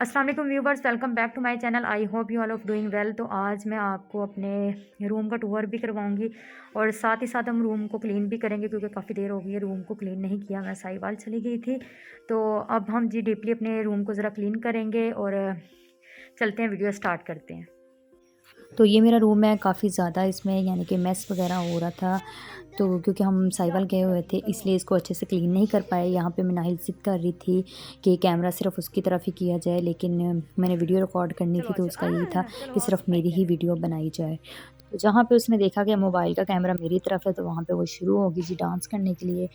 अस्सलाम वालेकुम viewers, welcome back to my channel. I hope you all of doing well. तो आज मैं आपको अपने रूम का टूर भी करवाऊंगी और साथ ही साथ हम रूम को क्लीन भी करेंगे क्योंकि काफ़ी देर हो गई है रूम को क्लीन नहीं किया। मैं साहिवाल चली गई थी, तो अब हम जी डीपली अपने रूम को ज़रा क्लीन करेंगे और चलते हैं, वीडियो स्टार्ट करते हैं। तो ये मेरा रूम है, काफ़ी ज़्यादा इसमें यानी कि मैस वगैरह हो रहा था। तो क्योंकि हम साहिवाल गए हुए थे इसलिए इसको अच्छे से क्लीन नहीं कर पाए। यहाँ पे मैं नाहिल ज़िद कर रही थी कि कैमरा सिर्फ उसकी तरफ ही किया जाए, लेकिन मैंने वीडियो रिकॉर्ड करनी थी तो उसका यही था कि सिर्फ मेरी ही वीडियो बनाई जाए। तो जहाँ पे उसने देखा कि मोबाइल का कैमरा मेरी तरफ है तो वहाँ पे वो शुरू होगी जी डांस करने के लिए।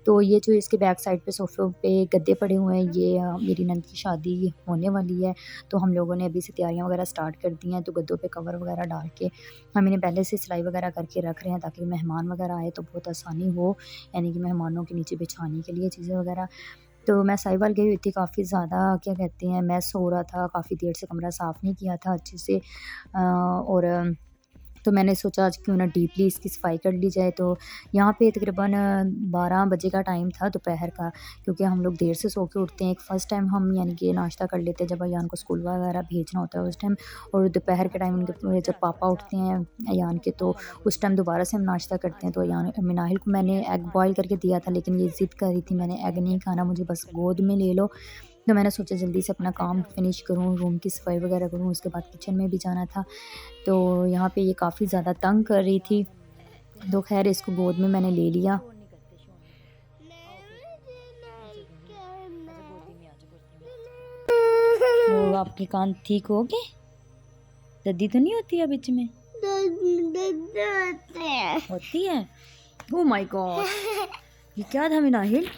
तो ये जो इसके बैक साइड पे सोफ़े पे गद्दे पड़े हुए हैं, ये मेरी नंद की शादी होने वाली है, तो हम लोगों ने अभी से तैयारियाँ वगैरह स्टार्ट कर दी हैं। तो गद्दों पे कवर वगैरह डाल के हम इन्हें पहले से सिलाई वगैरह करके रख रहे हैं ताकि मेहमान वगैरह आए तो बहुत आसानी हो, यानी कि मेहमानों के नीचे बिछाने के लिए चीज़ें वगैरह। तो मैं साहिवाल गई हुई थी, काफ़ी ज़्यादा क्या कहते हैं मैस हो रहा था, काफ़ी देर से कमरा साफ़ नहीं किया था अच्छे से। और तो मैंने सोचा आज क्यों ना डीपली इसकी सफाई कर ली जाए। तो यहाँ पे तकरीबन 12 बजे का टाइम था दोपहर का, क्योंकि हम लोग देर से सो के उठते हैं। एक फ़र्स्ट टाइम हम यानी कि नाश्ता कर लेते हैं जब अयान को स्कूल वगैरह भेजना होता है उस टाइम, और दोपहर के टाइम उनके जब पापा उठते हैं अयान के तो उस टाइम दोबारा से हम नाश्ता करते हैं। तो अयान मिनाहिल को मैंने एग बॉयल करके दिया था, लेकिन ये ज़िद कर रही थी मैंने एग नहीं खाना, मुझे बस गोद में ले लो। तो मैंने सोचा जल्दी से अपना काम फ़िनिश करूँ, रूम की सफाई वगैरह करूँ, उसके बाद किचन में भी जाना था। तो यहाँ पे ये काफ़ी ज़्यादा तंग कर रही थी, तो ख़ैर इसको गोद में मैंने ले लिया। वो आपके कान ठीक हो गए? दर्दी तो नहीं होती है बीच में? होती है। ओह माय गॉड, ये क्या था मिनाहिल?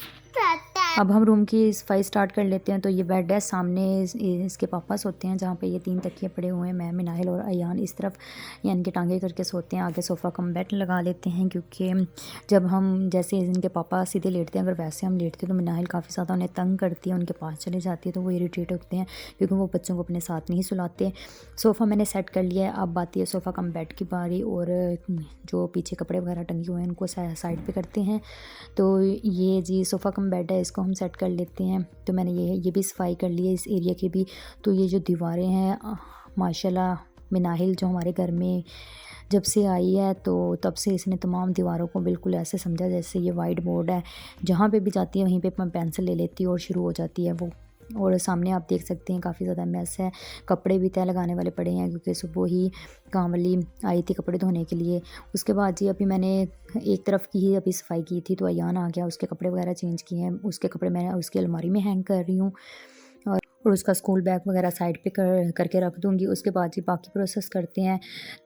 अब हम रूम की सफाई स्टार्ट कर लेते हैं। तो ये बेड है, सामने इसके पापा सोते हैं जहाँ पे ये 3 तकिए पड़े हुए हैं। मैं, मिनाहिल और अयान इस तरफ यानी कि टांगे करके सोते हैं। आगे सोफ़ा कम बेड लगा लेते हैं क्योंकि जब हम जैसे इनके पापा सीधे लेटते हैं, अगर वैसे हम लेटते हैं तो मिनाहिल काफ़ी ज़्यादा उन्हें तंग करती है, उनके पास चले जाती है तो वो इरिटेट होते हैं क्योंकि वो बच्चों को अपने साथ नहीं सुलाते। सोफ़ा मैंने सेट कर लिया है, अब आती है सोफ़ा कम बेड की बारी। और जो पीछे कपड़े वगैरह टंगे हुए हैं उनको साइड पर करते हैं। तो ये जी सोफ़ा कम बेड है, इसको हम सेट कर लेते हैं। तो मैंने ये भी सफाई कर ली है इस एरिया की भी। तो ये जो दीवारें हैं माशाल्लाह, मिनाहिल जो हमारे घर में जब से आई है तो तब से इसने तमाम दीवारों को बिल्कुल ऐसे समझा जैसे ये वाइट बोर्ड है, जहाँ पे भी जाती है वहीं पे मैं पेंसिल ले लेती हूँ और शुरू हो जाती है वो। और सामने आप देख सकते हैं काफ़ी ज़्यादा मैस है, कपड़े भी तय लगाने वाले पड़े हैं क्योंकि सुबह ही कामली आई थी कपड़े धोने के लिए। उसके बाद जी अभी मैंने एक तरफ की ही अभी सफाई की थी तो अयान आ गया, उसके कपड़े वगैरह चेंज किए हैं। उसके कपड़े मैं उसकी अलमारी में हैंग कर रही हूँ और उसका स्कूल बैग वगैरह साइड पे करके रख दूँगी। उसके बाद ही बाकी प्रोसेस करते हैं।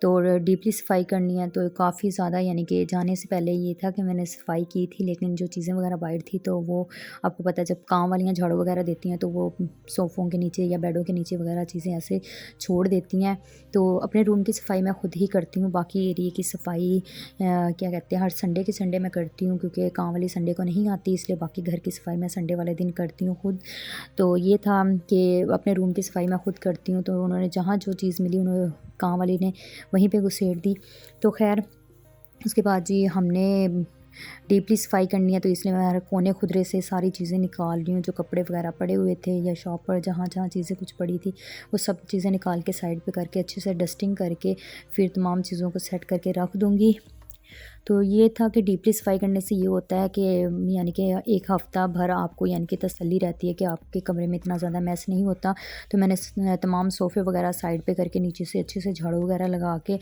तो डीपली सफाई करनी है तो काफ़ी ज़्यादा यानी कि जाने से पहले ये था कि मैंने सफाई की थी, लेकिन जो चीज़ें वगैरह बाहर थी तो वो आपको पता है जब काम वालियाँ झाड़ू वगैरह देती हैं तो वो सोफ़ों के नीचे या बेडों के नीचे वगैरह चीज़ें ऐसे छोड़ देती हैं। तो अपने रूम की सफाई मैं खुद ही करती हूँ, बाकी एरिया की सफाई क्या कहते हैं हर संडे के संडे मैं करती हूँ क्योंकि काम वाली संडे को नहीं आती, इसलिए बाकी घर की सफाई मैं संडे वाले दिन करती हूँ खुद। तो ये था कि अपने रूम की सफाई मैं खुद करती हूँ, तो उन्होंने जहाँ जो चीज़ मिली उन्होंने काम वाली ने वहीं पे घुसेड़ दी। तो खैर उसके बाद जी हमने डीपली सफाई करनी है तो इसलिए मैं हर कोने खुदरे से सारी चीज़ें निकाल रही हूँ, जो कपड़े वगैरह पड़े हुए थे या शॉप पर जहाँ जहाँ चीज़ें कुछ पड़ी थी वो सब चीज़ें निकाल के साइड पे करके अच्छे से डस्टिंग करके फिर तमाम चीज़ों को सेट करके रख दूँगी। तो ये था कि डीपली सफाई करने से ये होता है कि यानी कि एक हफ़्ता भर आपको यानी कि तसल्ली रहती है कि आपके कमरे में इतना ज़्यादा मैस नहीं होता। तो मैंने तमाम सोफ़े वगैरह साइड पे करके नीचे से अच्छे से झाड़ू वगैरह लगा के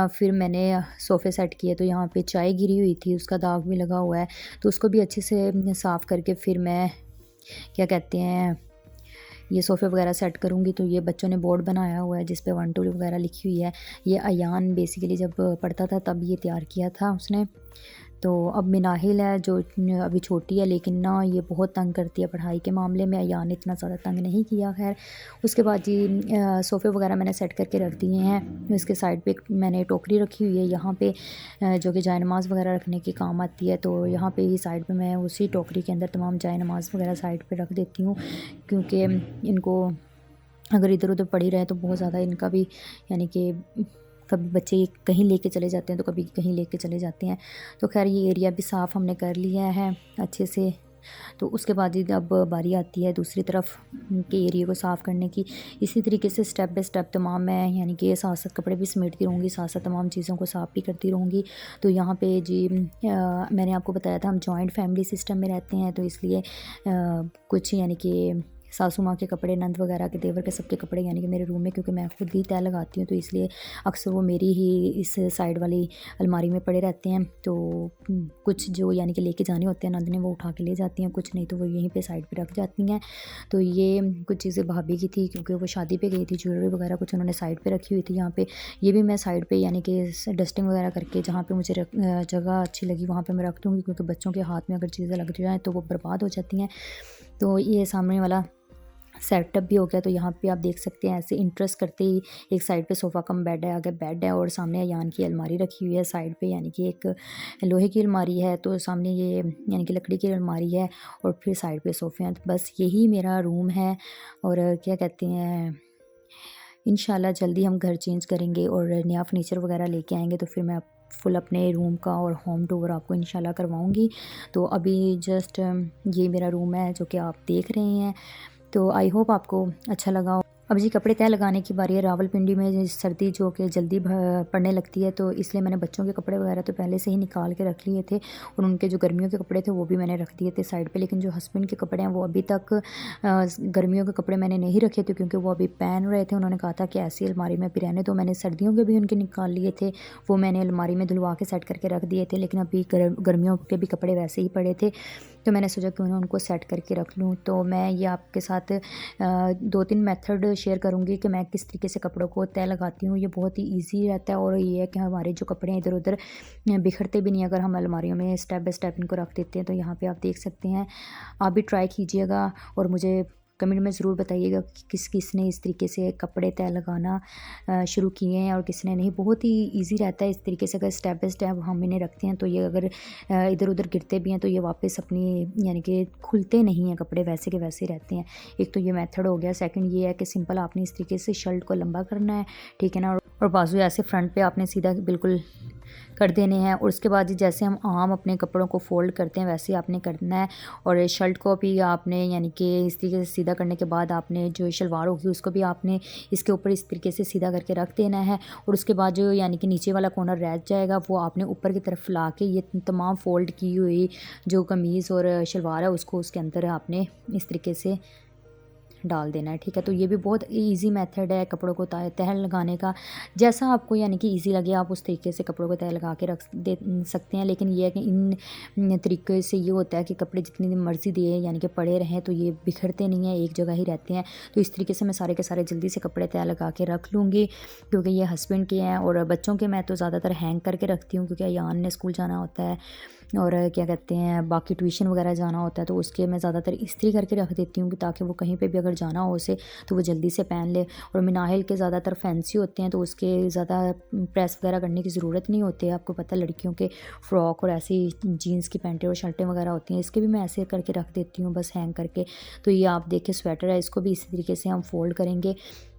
फिर मैंने सोफ़े सेट किए। तो यहाँ पे चाय गिरी हुई थी, उसका दाग भी लगा हुआ है, तो उसको भी अच्छे से साफ़ करके फिर मैं क्या कहते हैं ये सोफ़े वगैरह सेट करूँगी। तो ये बच्चों ने बोर्ड बनाया हुआ है जिस पे 1 2 वगैरह लिखी हुई है। ये अयान बेसिकली जब पढ़ता था तब ये तैयार किया था उसने। तो अब मिनाहिल है जो अभी छोटी है, लेकिन ना ये बहुत तंग करती है पढ़ाई के मामले में। अयान ने इतना ज़्यादा तंग नहीं किया। खैर उसके बाद जी सोफ़े वगैरह मैंने सेट करके रख दिए हैं। इसके साइड पे मैंने टोकरी रखी हुई है यहाँ पे जो कि जाय नमाज़ वगैरह रखने के काम आती है। तो यहाँ पे ही साइड पे मैं उसी टोकरी के अंदर तमाम जाय नमाज़ वगैरह साइड पे रख देती हूँ क्योंकि इनको अगर इधर उधर पड़ी रहे तो बहुत ज़्यादा इनका भी यानी कि कभी बच्चे कहीं लेके चले जाते हैं तो कभी कहीं लेके चले जाते हैं। तो खैर ये एरिया भी साफ़ हमने कर लिया है अच्छे से। तो उसके बाद ही अब बारी आती है दूसरी तरफ के एरिया को साफ़ करने की। इसी तरीके से स्टेप बाय स्टेप तमाम मैं यानी कि साथ साथ कपड़े भी समेटती रहूँगी, साथ साथ तमाम चीज़ों को साफ़ भी करती रहूँगी। तो यहाँ पे जी मैंने आपको बताया था हम जॉइंट फैमिली सिस्टम में रहते हैं, तो इसलिए कुछ यानी कि सासू माँ के कपड़े, नंद वगैरह के, देवर के, सबके कपड़े यानी कि मेरे रूम में, क्योंकि मैं खुद ही तय लगाती हूँ तो इसलिए अक्सर वो मेरी ही इस साइड वाली अलमारी में पड़े रहते हैं। तो कुछ जो यानी कि लेके जाने होते हैं नंद ने वो उठा के ले जाती हैं, कुछ नहीं तो वो यहीं पे साइड पे रख जाती हैं। तो ये कुछ चीज़ें भाभी की थी क्योंकि वो शादी पे गई थी, ज्वेलरी वगैरह कुछ उन्होंने साइड पे रखी हुई थी यहाँ पे। ये भी मैं साइड पे यानी कि डस्टिंग वगैरह करके जहाँ पे मुझे जगह अच्छी लगी वहाँ पे मैं रख दूँगी, क्योंकि बच्चों के हाथ में अगर चीज़ें लग जाएँ तो वो बर्बाद हो जाती हैं। तो ये सामने वाला सेटअप भी हो गया। तो यहाँ पे आप देख सकते हैं ऐसे इंटरेस्ट करते ही एक साइड पे सोफ़ा कम बेड है, आगे बेड है और सामने यान की अलमारी रखी हुई है साइड पे, यानी कि एक लोहे की अलमारी है, तो सामने ये यानी कि लकड़ी की अलमारी है और फिर साइड पे सोफ़े हैं। तो बस यही मेरा रूम है। और क्या कहते हैं, इंशाल्लाह जल्दी हम घर चेंज करेंगे और नया फर्नीचर वगैरह लेके आएंगे, तो फिर मैं फुल अपने रूम का और होम टूर आपको इंशाल्लाह करवाऊंगी। तो अभी जस्ट ये मेरा रूम है जो कि आप देख रहे हैं। तो आई होप आपको अच्छा लगा हो। अब जी कपड़े तय लगाने की बारी है। रावलपिंडी में सर्दी जो कि जल्दी पड़ने लगती है, तो इसलिए मैंने बच्चों के कपड़े वगैरह तो पहले से ही निकाल के रख लिए थे और उनके जो गर्मियों के कपड़े थे वो भी मैंने रख दिए थे साइड पे। लेकिन जो हस्बैंड के कपड़े हैं वो अभी तक गर्मियों के कपड़े मैंने नहीं रखे थे, क्योंकि वो अभी पहन रहे थे। उन्होंने कहा था कि ऐसी अलमारी में भी रहने, तो मैंने सर्दियों के भी उनके निकाल लिए थे, वो मैंने अलमारी में धुलवा के सेट करके रख दिए थे। लेकिन अभी गर्मियों के भी कपड़े वैसे ही पड़े थे, तो मैंने सोचा कि उन्हें उनको सेट करके रख लूँ। तो मैं ये आपके साथ 2-3 मेथड शेयर करूँगी कि मैं किस तरीके से कपड़ों को तय लगाती हूँ। ये बहुत ही ईजी रहता है और ये है कि हमारे जो कपड़े हैं इधर उधर बिखरते भी नहीं अगर हम अलमारियों में स्टेप बाय स्टेप इनको रख देते हैं। तो यहाँ पे आप देख सकते हैं, आप भी ट्राई कीजिएगा और मुझे कमेंट में ज़रूर बताइएगा कि किस ने इस तरीके से कपड़े तय लगाना शुरू किए हैं और किसने नहीं। बहुत ही इजी रहता है इस तरीके से, अगर स्टेप बाय स्टेप हम इन्हें रखते हैं तो ये अगर इधर उधर गिरते भी हैं तो ये वापस अपनी यानी कि खुलते नहीं हैं, कपड़े वैसे के वैसे रहते हैं। एक तो ये मेथड हो गया। सेकंड ये है कि सिंपल आपने इस तरीके से शर्ट को लंबा करना है, ठीक है ना, और बाजू ऐसे फ्रंट पे आपने सीधा बिल्कुल कर देने हैं। और उसके बाद जैसे हम आम अपने कपड़ों को फोल्ड करते हैं वैसे आपने करना है। और शर्ट को भी आपने यानी कि इस तरीके से सीधा करने के बाद आपने जो शलवार होगी उसको भी आपने इसके ऊपर इस तरीके से सीधा करके रख देना है। और उसके बाद जो यानी कि नीचे वाला कॉर्नर रह जाएगा वो आपने ऊपर की तरफ ला के ये तमाम फोल्ड की हुई जो कमीज़ और शलवार है उसको उसके अंदर आपने इस तरीके से डाल देना है, ठीक है। तो ये भी बहुत इजी मेथड है कपड़ों को तह लगाने का। जैसा आपको यानी कि इजी लगे आप उस तरीके से कपड़ों को तह लगा के रख दे सकते हैं। लेकिन ये है कि इन तरीके से ये होता है कि कपड़े जितनी मर्ज़ी दिए यानी कि पड़े रहें तो ये बिखरते नहीं हैं, एक जगह ही रहते हैं। तो इस तरीके से मैं सारे के सारे जल्दी से कपड़े तह लगा के रख लूँगी, क्योंकि ये हस्बैंड के हैं। और बच्चों के मैं तो ज़्यादातर हैंग करके रखती हूँ, क्योंकि अयान ने स्कूल जाना होता है और क्या कहते हैं बाकी ट्यूशन वगैरह जाना होता है, तो उसके मैं ज़्यादातर इस्त्री करके रख देती हूँ ताकि वो कहीं पे भी अगर जाना हो उसे तो वो जल्दी से पहन ले। और मिनाहिल के ज़्यादातर फैंसी होते हैं तो उसके ज़्यादा प्रेस वगैरह करने की ज़रूरत नहीं होती है। आपको पता है लड़कियों के फ़्रॉक और ऐसी जीन्स की पैंटें और शर्टें वगैरह होती हैं, इसके भी मैं ऐसे करके रख देती हूँ बस हैंग करके। तो ये आप देखिए स्वेटर है, इसको भी इसी तरीके से हम फोल्ड करेंगे।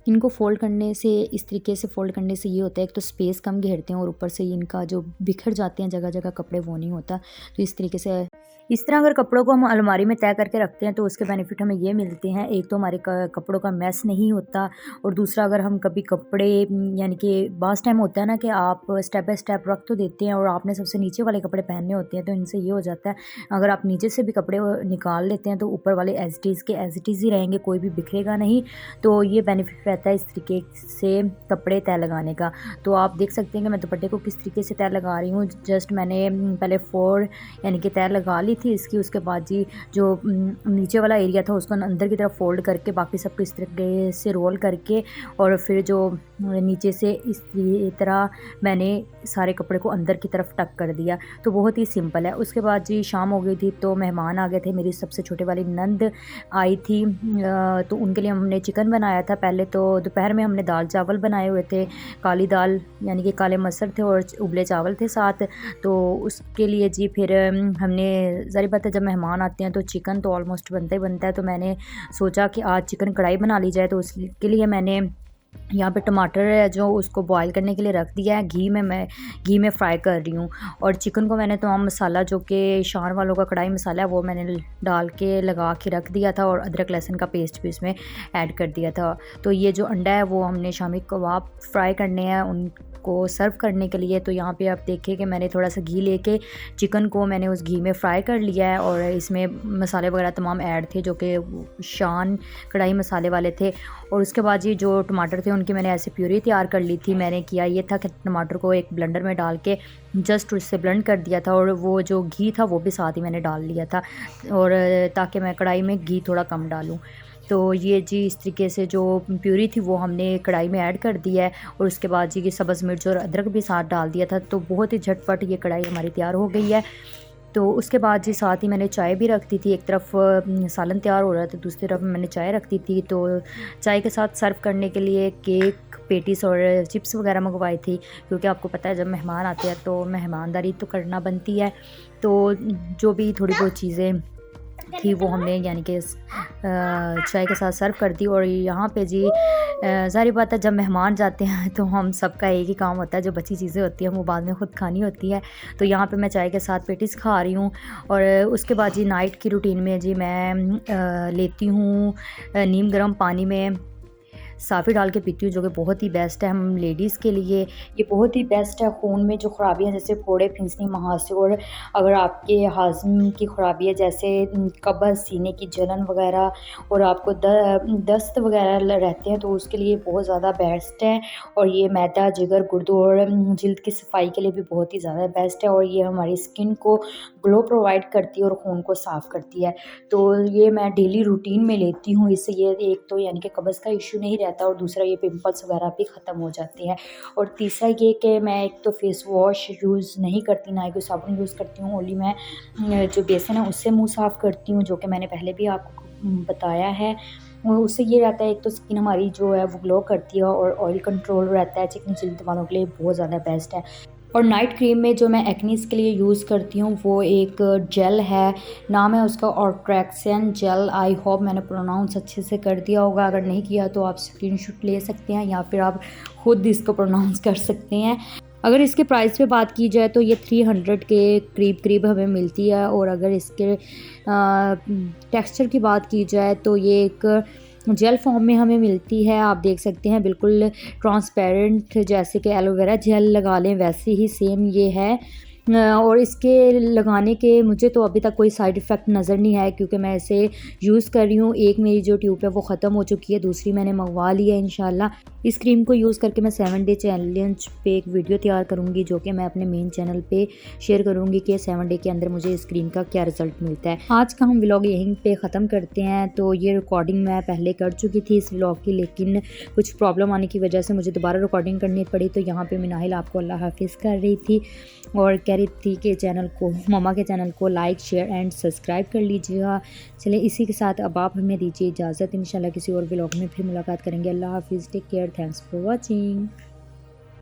इनको फ़ोल्ड करने से इस तरीके से फ़ोल्ड करने से ये होता है एक तो स्पेस कम घेरते हैं और ऊपर से इनका जो बिखर जाते हैं जगह जगह कपड़े वो नहीं होता। तो इस तरीके से इस तरह अगर कपड़ों को हम अलमारी में तय करके रखते हैं तो उसके बेनिफिट हमें ये मिलते हैं, एक तो हमारे कपड़ों का मैस नहीं होता और दूसरा अगर हम कभी कपड़े यानी कि बास टाइम होता है ना कि आप स्टेप बाय स्टेप रख तो देते हैं और आपने सबसे नीचे वाले कपड़े पहनने होते हैं, तो इनसे ये हो जाता है अगर आप नीचे से भी कपड़े निकाल लेते हैं तो ऊपर वाले एज इट इज़ ही रहेंगे, कोई भी बिखरेगा नहीं। तो ये बेनिफिट रहता है इस तरीके से कपड़े तय लगाने का। तो आप देख सकते हैं कि मैं दुपट्टे को किस तरीके से तय लगा रही हूँ। जस्ट मैंने पहले 4 यानी कि तय लगा ली थी इसकी, उसके बाद जी जो नीचे वाला एरिया था उसको अंदर की तरफ फोल्ड करके बाकी सबको इस तरीके से रोल करके और फिर जो नीचे से इस तरह मैंने सारे कपड़े को अंदर की तरफ टक कर दिया। तो बहुत ही सिंपल है। उसके बाद जी शाम हो गई थी तो मेहमान आ गए थे, मेरी सबसे छोटे वाली नंद आई थी, तो उनके लिए हमने चिकन बनाया था पहले। तो दोपहर में हमने दाल चावल बनाए हुए थे, काली दाल यानी कि काले मसर थे और उबले चावल थे साथ। तो उसके लिए जी फिर हमने ज़ाहिर बात है जब मेहमान आते हैं तो चिकन तो ऑलमोस्ट बनता ही बनता है, तो मैंने सोचा कि आज चिकन कढ़ाई बना ली जाए। तो उसके लिए मैंने यहाँ पे टमाटर है जो उसको बॉईल करने के लिए रख दिया है। मैं घी में फ्राई कर रही हूँ। और चिकन को मैंने तमाम मसाला जो कि शान वालों का कढ़ाई मसाला है वो मैंने डाल के लगा के रख दिया था, और अदरक लहसुन का पेस्ट भी इसमें ऐड कर दिया था। तो ये जो अंडा है वो हमने शामी कबाब फ्राई करने हैं उनको सर्व करने के लिए। तो यहाँ पे आप देखिए कि मैंने थोड़ा सा घी लेके चिकन को मैंने उस घी में फ्राई कर लिया है, और इसमें मसाले वगैरह तमाम ऐड थे जो कि शान कढ़ाई मसाले वाले थे। और उसके बाद ये जो टमाटर थे उनकी मैंने ऐसे प्यूरी तैयार कर ली थी। मैंने किया ये था कि टमाटर को एक ब्लेंडर में डाल के जस्ट उससे ब्लेंड कर दिया था, और वो जो घी था वो भी साथ ही मैंने डाल लिया था, और ताकि मैं कढ़ाई में घी थोड़ा कम डालूं। तो ये जी इस तरीके से जो प्यूरी थी वो हमने कढ़ाई में ऐड कर दिया है, और उसके बाद जी सब्ज़ मिर्च और अदरक भी साथ डाल दिया था। तो बहुत ही झटपट ये कढ़ाई हमारी तैयार हो गई है। तो उसके बाद जी साथ ही मैंने चाय भी रख दी थी। एक तरफ सालन तैयार हो रहा था, दूसरी तरफ मैंने चाय रख दी थी। तो चाय के साथ सर्व करने के लिए केक, पेटीज और चिप्स वगैरह मंगवाई थी, क्योंकि आपको पता है जब मेहमान आते हैं तो मेहमानदारी तो करना बनती है। तो जो भी थोड़ी बहुत चीज़ें थी वो हमने यानी कि चाय के साथ सर्व कर दी। और यहाँ पे जी ज़ाहिर बात है जब मेहमान जाते हैं तो हम सबका एक ही काम होता है, जो बची चीज़ें होती हैं वो बाद में ख़ुद खानी होती है। तो यहाँ पे मैं चाय के साथ पेटीज खा रही हूँ। और उसके बाद जी नाइट की रूटीन में जी मैं लेती हूँ नीम गर्म पानी में साफ़ी डाल के पीती हूँ, जो कि बहुत ही बेस्ट है हम लेडीज़ के लिए। ये बहुत ही बेस्ट है खून में जो ख़राबियाँ जैसे फोड़े, फिंसनी, महासे, और अगर आपके हाज़म की ख़राबी है जैसे कब्ज़, सीने की जलन वगैरह, और आपको दस्त वगैरह रहते हैं तो उसके लिए बहुत ज़्यादा बेस्ट है। और ये मैदा, जिगर, गुर्दों और जल्द की सफाई के लिए भी बहुत ही ज़्यादा बेस्ट है। और ये हमारी स्किन को ग्लो प्रोवाइड करती है और खून को साफ़ करती है। तो ये मैं डेली रूटीन में लेती हूँ। इससे ये एक तो यानी कि कब्ज़ का इशू नहीं रहता, और दूसरा ये पिंपल्स वगैरह भी ख़त्म हो जाते हैं। और तीसरा ये कि मैं एक तो फेस वॉश यूज़ नहीं करती, ना ही कोई साबुन यूज़ करती हूँ। ओनली मैं जो बेसन है उससे मुँह साफ़ करती हूँ, जो कि मैंने पहले भी आपको बताया है। और उससे ये रहता है एक तो स्किन हमारी जो है वो ग्लो करती है, और ऑयल कंट्रोल रहता है। चिकनी जल्द वालों के लिए बहुत ज़्यादा बेस्ट है। और नाइट क्रीम में जो मैं एक्नीज़ के लिए यूज़ करती हूँ वो एक जेल है, नाम है उसका ऑर्ट्रैक्सन जेल। आई होप मैंने प्रोनाउंस अच्छे से कर दिया होगा, अगर नहीं किया तो आप स्क्रीनशॉट ले सकते हैं या फिर आप खुद इसको प्रोनाउंस कर सकते हैं। अगर इसके प्राइस पे बात की जाए तो ये 300 के करीब हमें मिलती है। और अगर इसके टेक्सचर की बात की जाए तो ये एक जेल फॉर्म में हमें मिलती है। आप देख सकते हैं बिल्कुल ट्रांसपेरेंट, जैसे कि एलोवेरा जेल लगा लें वैसे ही सेम ये है। और इसके लगाने के मुझे तो अभी तक कोई साइड इफ़ेक्ट नज़र नहीं आया, क्योंकि मैं इसे यूज़ कर रही हूँ। एक मेरी जो ट्यूब है वो ख़त्म हो चुकी है, दूसरी मैंने मंगवा ली है इंशाल्लाह। इस क्रीम को यूज़ करके मैं 7 डे चैलेंज पे एक वीडियो तैयार करूँगी, जो कि मैं अपने मेन चैनल पे शेयर करूँगी कि 7 डे के अंदर मुझे इस क्रीम का क्या रिज़ल्ट मिलता है। आज का हम व्लॉग यहीं पे ख़त्म करते हैं। तो ये रिकॉर्डिंग मैं पहले कर चुकी थी इस व्लॉग की, लेकिन कुछ प्रॉब्लम आने की वजह से मुझे दोबारा रिकॉर्डिंग करनी पड़ी। तो यहाँ पर मिनाहिल आपको अल्लाह हाफिज़ कर रही थी और कह रही थी कि चैनल को, मम्मा के चैनल को लाइक, शेयर एंड सब्सक्राइब कर लीजिएगा। चलिए इसी के साथ अब आप हमें दीजिए इजाज़त। इंशाल्लाह किसी और व्लॉग में फिर मुलाकात करेंगे। अल्लाह हाफिज़, take care, thanks for watching.